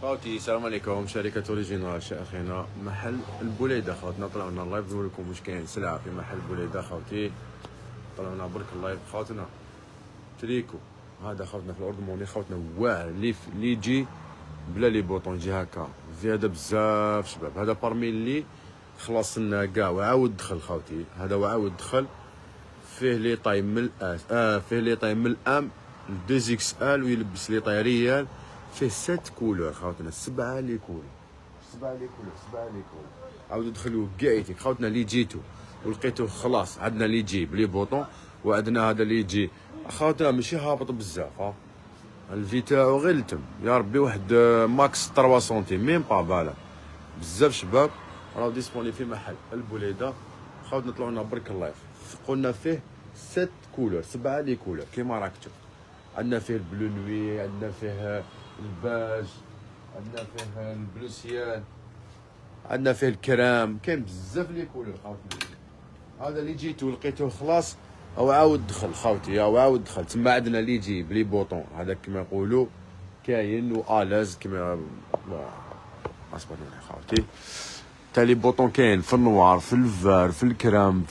خوتي السلام عليكم. شركة اوريجينال اخينا محل البوليدة خوتنا، طلعنا اللايف نقول لكم واش كاين سلعة في محل البوليدة خوتي. طلعنا برك اللايف خوتنا. تريكو هذا خوتنا في الاردن موني خوتنا واعر اللي يجي بلا لي بوطون، يجي هكا زيادة بزاف شباب. هذا بارمي اللي خلاص لنا كاع وعاود دخل خوتي. هذا وعاود دخل فيه لي طاي من الاس فيه لي طاي من الام 2 اكس ال، ويلبس لي طاي ريال. فيه 7 كولور خوتنا، 7 لي كولور، 7 لي كولور، 7 لي كولور. عاودوا دخلوه كاعيتك خوتنا اللي جيتو ولقيتو خلاص. عندنا اللي يجي بلي بوطون، وعندنا هذا اللي يجي خوتنا ماشي هابط بزاف. الفي تاعو غير التم يا ربي، واحد ماكس 3 سنتيم ميم با بالا بزاف شباب. راهو ديسبوني في محل البوليدة خوتنا. طلعونا برك اللايف قلنا فيه 7 كولور، 7 لي كولور كيما راك تشوف. عندنا فيه البلو نوي، عندنا فيه الباج، عندنا فيه البلو سيان، عندنا فيه الكرام، كاين بزاف لي كولور خوتي. هذا اللي جيتو لقيتوه خلاص او عاود دخل خوتي، او عاود دخل. تما عندنا اللي يجي بلي بوطون، هذا كما يقولوا كاين والاز كما اصبر خوتي. تالي بوطون كاين في النوار، في الفار، في الكرام،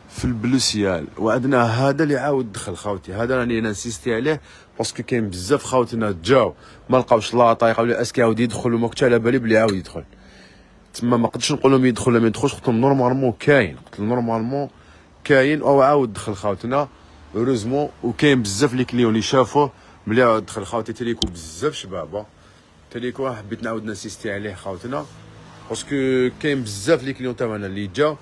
في البلوسيال. وعندنا هذا اللي عاود دخل خوتي. هذا راني نسيستي عليه باسكو كاين بزاف خوتنا جاو ما لقاوش لاطا، يقولوا لي اسكي عاود يدخل وما كنتش على بالي بلي عاود يدخل. تما ما قدرتش نقول لهم يدخل ولا ما يدخلش، قلت لهم نورمالمون كاين، قلت لهم نورمالمون كاين او عاود دخل خوتنا اوروزمون. وكاين بزاف لي كليون اللي شافوه بلي عاود دخل خوتي. تريكو بزاف شبابه، تريكو حبيت نعاود نسيستي عليه خوتنا باسكو كاين بزاف لي كليون تاعنا اللي جا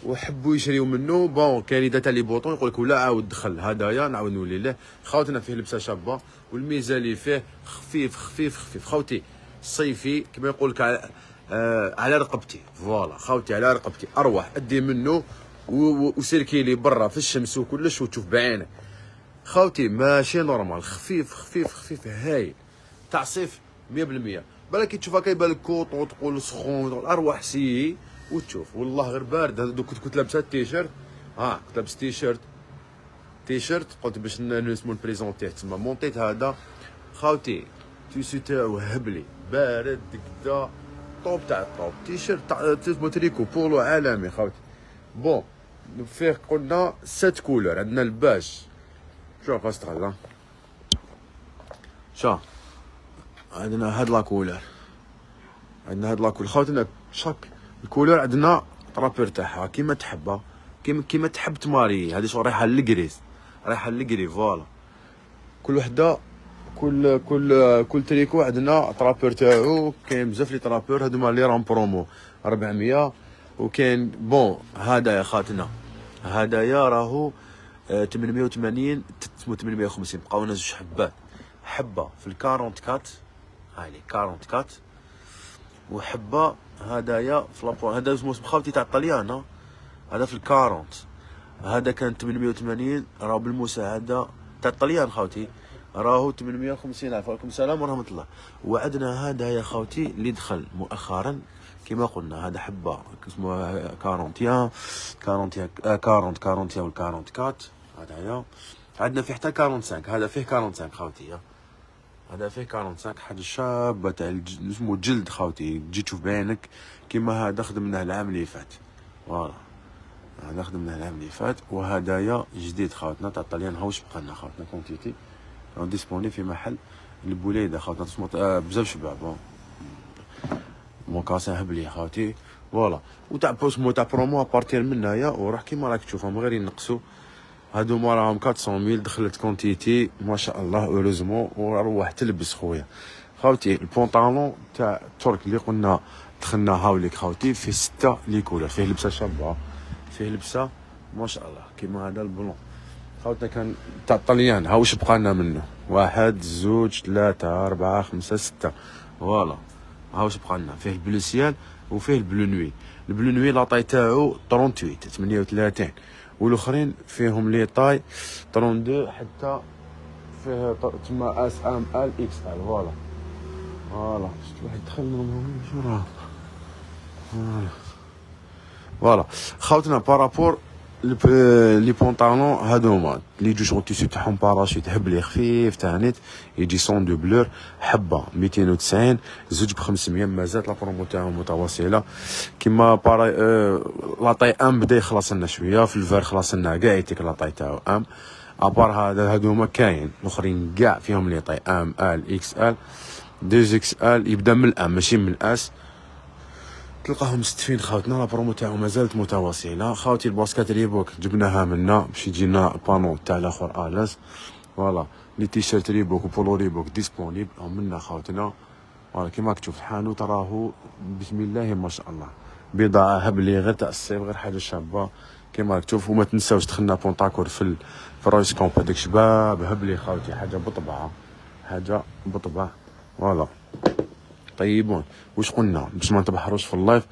وحبوا يشريو منه. بون كاين اذا تاع لي بوطون يقول لك ولا عاود دخل هدايا نعاود نولي له خوتنا. فيه لبسه شابه، والميزه اللي فيه خفيف خفيف خفيف خوتي، صيفي كما يقول لك على رقبتي. فوالا خوتي على رقبتي، اروح ادي منه وسيركي لي برا في الشمس وكلش وتشوف بعينك خوتي. ماشي نورمال، خفيف خفيف خفيف هايل تاع صيف 100%. بالك تشوف هكا يبان لك كوط وتقول سخون، اروح سي وتشوف والله غير بارد. هذا كنت لابسه التيشيرت، كنت لابس تيشيرت قلت باش نسمو نبريزونتيه تما. مونطيت هذا خوتي تيشيرت تاعو هبلي بارد كدا، طوب تاع الطوب، تيشيرت تاع تريكو بولو عالمي خوتي. بون فيه قلنا 7 كولور. عندنا الباج، شوف استغل شوف عندنا هاد لا كولور، عندنا هاد لا كولور خوتنا. شاك الكولور عندنا طرابير تاعها كيما تحبها، كيما تحب تماري. هذه شغل رايحه للكريس، رايحه للكري. فوالا كل وحده كل تريكو عندنا طرابير تاعو. كاين بزاف لي طرابير هذوما لي رام برومو 400. وكاين بون هذا يا خاتنا، هدايا راهو 880 850. بقاونا زوج حبات، حبه في ال44 هاي 44 وحبه هدايا في لابو. هذا اسمه خاوتي تاع الطليان، هذا في ال40. هذا كان 880 راهو بالمساعده تاع الطليان خاوتي، راهو 850 الف. وعليكم السلام ورحمه الله. وعندنا هذا يا خاوتي اللي دخل مؤخرا كما قلنا، هذا حبه اسمه 41 وال44. هذايا عندنا فيه حتى 45. هذا فيه 45 خاوتي، هذا فيه 45. حاجه شابه تاع اسمه جلد خاوتي، تجي تشوف بعينك. كيما هذا خدمناه العام اللي فات، فوالا هذا خدمناه العام اللي فات. وهدايا جديد خاوتنا تاع الطليان. هاوش بقى لنا خاوتنا كونتيتي راهو ديسبوني في محل البوليدة خاوتنا. بزاف شباب موكاسين هبلي خاوتي. فوالا وتاع بوسمو تاع برومو ابارتير من هنايا وراح كيما راك تشوفهم غير ينقصوا. هادوما راهم 400,000 دخلت كونتيتي ما شاء الله اوروزمون. وروح تلبس خويا خاوتي. البونطالون تاع الترك اللي قلنا دخلنا هاوليك خاوتي فيه 6 لي كولور. فيه لبسه شابه، فيه لبسه ما شاء الله كيما هذا البلون خاوتنا كان تاع الطليان. هاوش بقالنا منه 1 2 3 4 5 6. فوالا هاوش بقالنا. فيه البلوسيال وفيه البلو نوي. البلو نوي لاطاي تاعو 38 والاخرين فيهم لي طاي 32 حتى فيه تما اس ام ال اكس ال. فوالا شفت واحد دخل شو راه. فوالا خوتنا بارابور لي بونطالون هادوما اللي يجو شغل التيشيرت تاعهم باراشوت هبلي خفيف تاع نيت، يجي صون دو بلور، حبه 290، زوج ب 500. مازال لا برومو تاعهم متواصله. كيما باراي لاطاي ام بدا يخلص لنا شويه، في الفار خلص لنا كاع يتيك لاطاي تاعو ام. ابار هادوما كاين الاخرين كاع فيهم لي طاي ام ال اكس ال 2 اكس ال، يبدا من الام ماشي من الاس. تلقاهم مستفين خاوتنا، لا برومو تاعهم مازالت متواصله. خاوتي الباسكات ريبوك جبناها منا باش يجينا البانو تاع الاخر الاز. فوالا لي تيشيرت ريبوك وبولو ريبوك ديسپونيبل منا خاوتنا. فوالا كيما تشوف الحانوت راهو بسم الله ما شاء الله، بضاعه هبلي غير تاع الصيف، غير حاجه شابه كيما تشوف. وما تنساوش دخلنا بونطاكور في الرايس كومب هذاك شباب هبلي خاوتي، حاجه بطبعه، حاجه بطبع. فوالا طيبون. واش قلنا باش ما نتبحروش في اللايف؟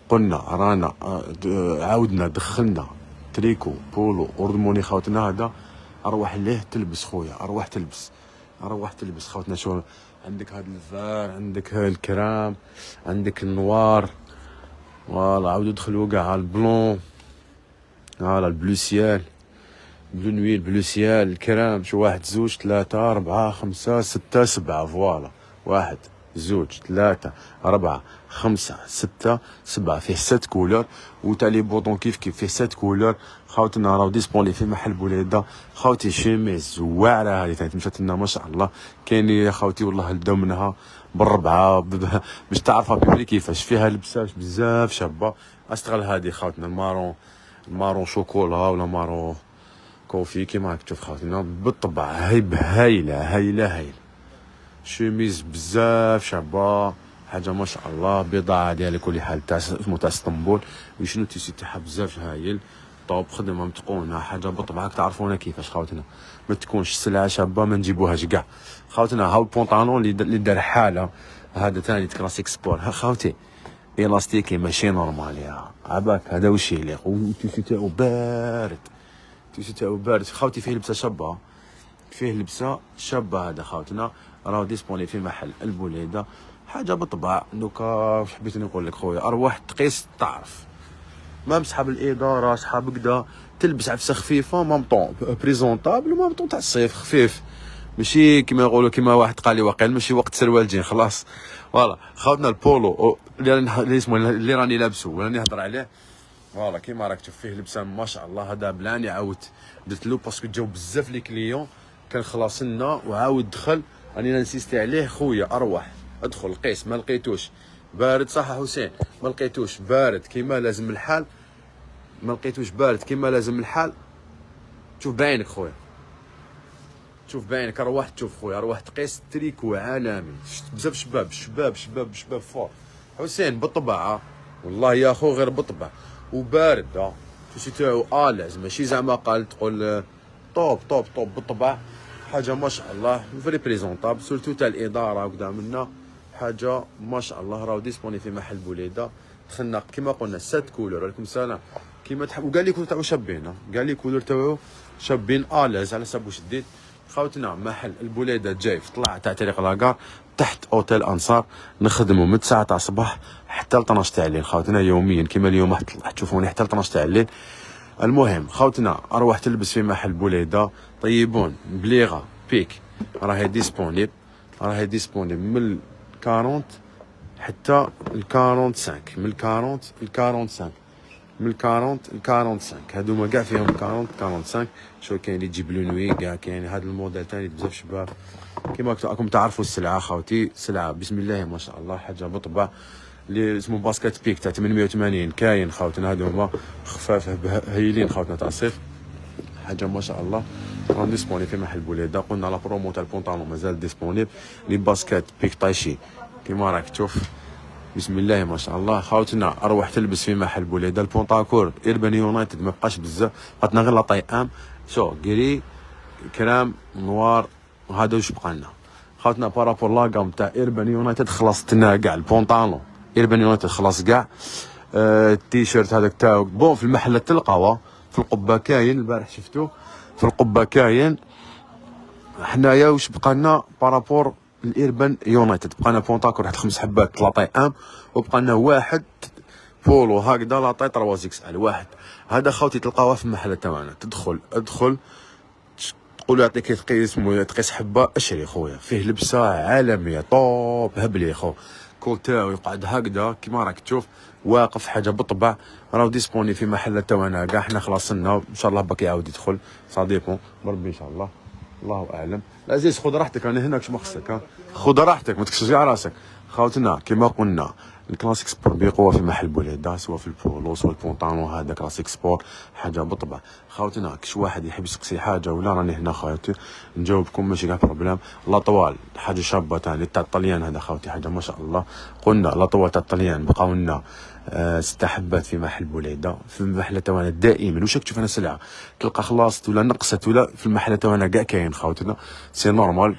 قلنا رانا عاودنا دخلنا تريكو بولو اوردموني خاوتنا. هذا اروح ليه تلبس خويا، اروح تلبس، اروح تلبس خاوتنا. شو عندك؟ هذا الفار، عندك الكرام، عندك النوار. فوالا عاودوا دخلوا كاع البلون، فوالا البلو سيال، بلو نويل، بلو سيال، الكرام. شو واحد زوج ثلاثة أربعة خمسة ستة سبعة. فوالا واحد زوج ثلاثة أربعة خمسة ستة سبعة، فيه 7 كولور. وتاع لي بوطون كيف فيه 7 كولور خاوتنا. راهو ديسبوني في محل بوليده خاوتي. شيميز زواعره هذه تاعت مشات لنا ما شاء الله. كاين يا خاوتي والله بداو منها بالربعه باش تعرفها بيبلي كيفاش فيها لبسات بزاف شابه. استغل هذه خاوتنا المارون، المارون شوكولا ولا مارون كوفي كيما راك تشوف خاوتنا بالطبع. هايله هايله هايله. شيميز بزاف شابه، حاجه ما شاء الله. بضاعه ديال كل حال تاع اسمه تاع اسطنبول. وشنو تيسي تاعها بزاف هايل، طوب خدمه متقونه، حاجه بطبعك تعرفونا كيفاش خاوتنا. ما تكونش سلعه شابه ما نجيبوهاش كاع خاوتنا. هاو البونطالون اللي دار حاله هذا ثاني كلاسيك سبور خاوتي، الاستيكي ماشي نورمال يا عباك. هذا واش يليق، والتيسي تاعو بارد، التيسي تاعو بارد خاوتي. فيه لبسه شابه، فيه لبسه شابه. هذا خاوتنا راهو ديسبوني في محل البوليده، حاجه بالطبع. دوكا حبيت نقول لك خويا، ارواح تقيس تعرف، مام صحاب الاداره صحاب كدا تلبس عفسه خفيفه مام طون بريزونطابل، ومام طون تاع الصيف خفيف، ماشي كيما يقولوا كيما واحد قال لي واقيل ماشي وقت سروال جين خلاص. فوالا خاوتنا البولو اللي اسمه اللي راني لابسه وراني نهضر عليه. فوالا كيما راك تشوف فيه لبسه ما شاء الله. هذا بلاني عاودت درت له باسكو جاو بزاف لي كليون كان خلاص لنا وعاود دخل. راني نسيستي عليه خويا، اروح ادخل قيس. ما لقيتوش بارد صح حسين؟ ما لقيتوش بارد كيما لازم الحال، ما لقيتوش بارد كيما لازم الحال. شوف بعينك خويا، شوف بعينك. اروح تشوف خويا، اروح تقيس تريكو عالمي. بزاف شباب شباب شباب شباب فور حسين بالطبع. والله يا خو غير بالطبع وبارد. تيشي تاعو الاز ماشي زعما قال تقول طوب طوب طوب بالطبع. حاجه ما شاء الله فري بريزونطابل سورتو تاع الاداره وكذا منا، حاجه ما شاء الله. راهو ديسبوني في محل بوليده. دخلنا كيما قلنا 7 كولور. عليكم السلام كيما تحب. وقال لي كولور تاعو شابين، قال لي كولور تاعو شابين الاز على حسب واش ديت خاوتنا. محل البوليده جاي في طلعه تاع طريق لاكار تحت اوتيل انصار. نخدموا من 9 تاع الصباح حتى ل 12 تاع الليل خاوتنا يوميا. كيما اليوم راح تشوفوني حتى ل 12 تاع الليل. المهم خاوتنا اروح تلبس في محل بوليده طيبون بليغه بيك. راهي ديسبونيبل، راهي ديسبونيبل من 40 حتى ال 45، من 40 ل 45، من 40 ل 45. هادوما كاع فيهم 40 45. شو كاين اللي تجيب لو نوي كاع كاين. هذا الموديل ثاني بزاف شباب كيما راكم تعرفوا. السلعه خاوتي سلعه بسم الله ما شاء الله، حاجه بطبع. اللي اسمه باسكت بيك تاع 880 كاين خاوتنا. هادوما خفاف هايلين خاوتنا تاع الصيف، حاجه ما شاء الله. راهم ديسبوني في محل بوليده. قلنا لا برومو تاع البونطالون مازال ديسبونيبل. لي باسكت بيك طايشي كيما راك تشوف بسم الله ما شاء الله. خاوتنا اروح تلبس في محل بوليده. البونطاكور ايربان يونايتد ما بقاش بزاف، بقاتنا غير لاطاي ام. شو قري كرام نوار وهذا واش بقى لنا خاوتنا. بارابور لاكام تاع ايربان يونايتد خلصتنا كاع. البونطالون ايربان يونايتد خلاص كاع. التيشيرت هذاك تاعو بون في المحلات تلقاوه. في القبه كاين، البارح شفتو في القبه كاين. حنايا واش بقى لنا بارابور الايربان يونايتد؟ بقى لنا بونطاكور واحد 5 حبات لاطاي ام، وبقى لنا واحد بولو هكذا لاطاي 3 اكس ال واحد. هذا خاوتي تلقاوها في المحل تاعنا. ادخل تقول يعطيك تقيس حبه اشري خويا، فيه لبسه عالميه طوب هبلي خو. كول تاعو يقعد هكذا كيما راك تشوف واقف حاجه بالطبع. راهو ديسبوني في محل تاعنا كاع، حنا خلاصنا ان شاء الله باك يعاود يدخل صديقو بربي ان شاء الله. الله اعلم. العزيز خذ راحتك، انا هناك شما خصك خذ راحتك ما تكسرش على راسك. خاوتنا كيما قلنا الكلاسيك سبور بقوه في محل بوليده، سواء في البولو سواء البونطانو. هذا كلاسيك سبور حاجه بالطبع. خاوتنا كش واحد يحب يسقسي حاجه ولا راني هنا خاوتي نجاوبكم ماشي كاع بروبليم. لا طوال حاجه شابه تاع الطليان، هذا خاوتي حاجه ما شاء الله. قلنا لا طوال تاع الطليان بقاو لنا 6 حبات في محل بوليده. في المحل تاعنا دائما واش تشوف انا سلعه تلقى خلاصت ولا نقصت ولا في المحل تاعنا كاع كاين خاوتنا، سي نورمال.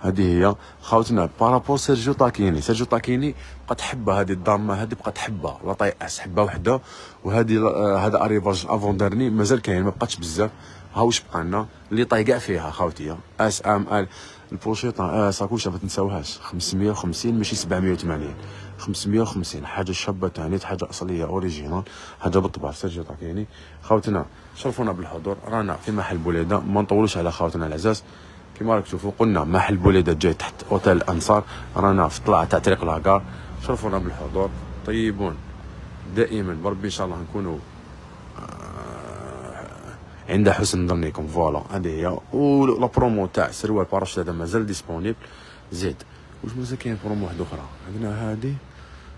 هذه هي خاوتنا بارابور سيرجيو طاكيني بقات حبه هذه الضامه، هذه بقات حبه لا طايقاس حبه وحده. وهذه هذا اريفاج افون دارني مازال كاين ما بقاتش بزاف. ها واش بقى لنا اللي طاي كاع فيها خاوتي اس ام ال البروشيطه ساكوشه ما تنساوهاش 550 ماشي 780 550 حاجه شابه تاني، حاجه اصليه اوريجينال، حاجه بالطبع سيرجيو طاكيني. خاوتنا شرفونا بالحضور، رانا في محل بوليده ما نطولوش على خاوتنا العزاز. كيما راك تشوفوا قلنا محل بوليده جاي تحت اوتيل الانصار، رانا في طلعه تاع طريق لاكار. شرفونا بالحضور، طيبون دائما بربي ان شاء الله نكونوا عند حسن ظنكم. فوالا هذه هي. ولا برومو تاع سروال باراشوت هذا مازال ديسپونيبل. زيد واش مازال كاين برومو واحده اخرى عندنا هذه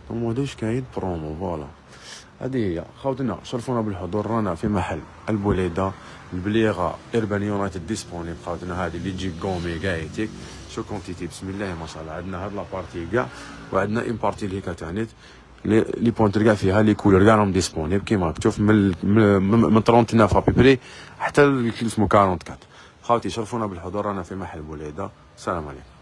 برومو واش كاين برومو. فوالا هذه هي خاوتنا. شرفونا بالحضور، رانا في محل البوليده البليغه ايربان يونايتد ديسبونيبل. خاوتنا هذه اللي تجيك كومي كاع يتيك شو كونتيتي بسم الله ما شاء الله. عندنا هاد لابارتي كاع وعندنا اون بارتي اللي هكا تانيت لي بونت كاع فيها لي كولور كاع راهم ديسبونيبل كيما راك تشوف من 39 ابيبري حتى اسمه 44. خاوتي شرفونا بالحضور، رانا في محل بوليده. السلام عليكم.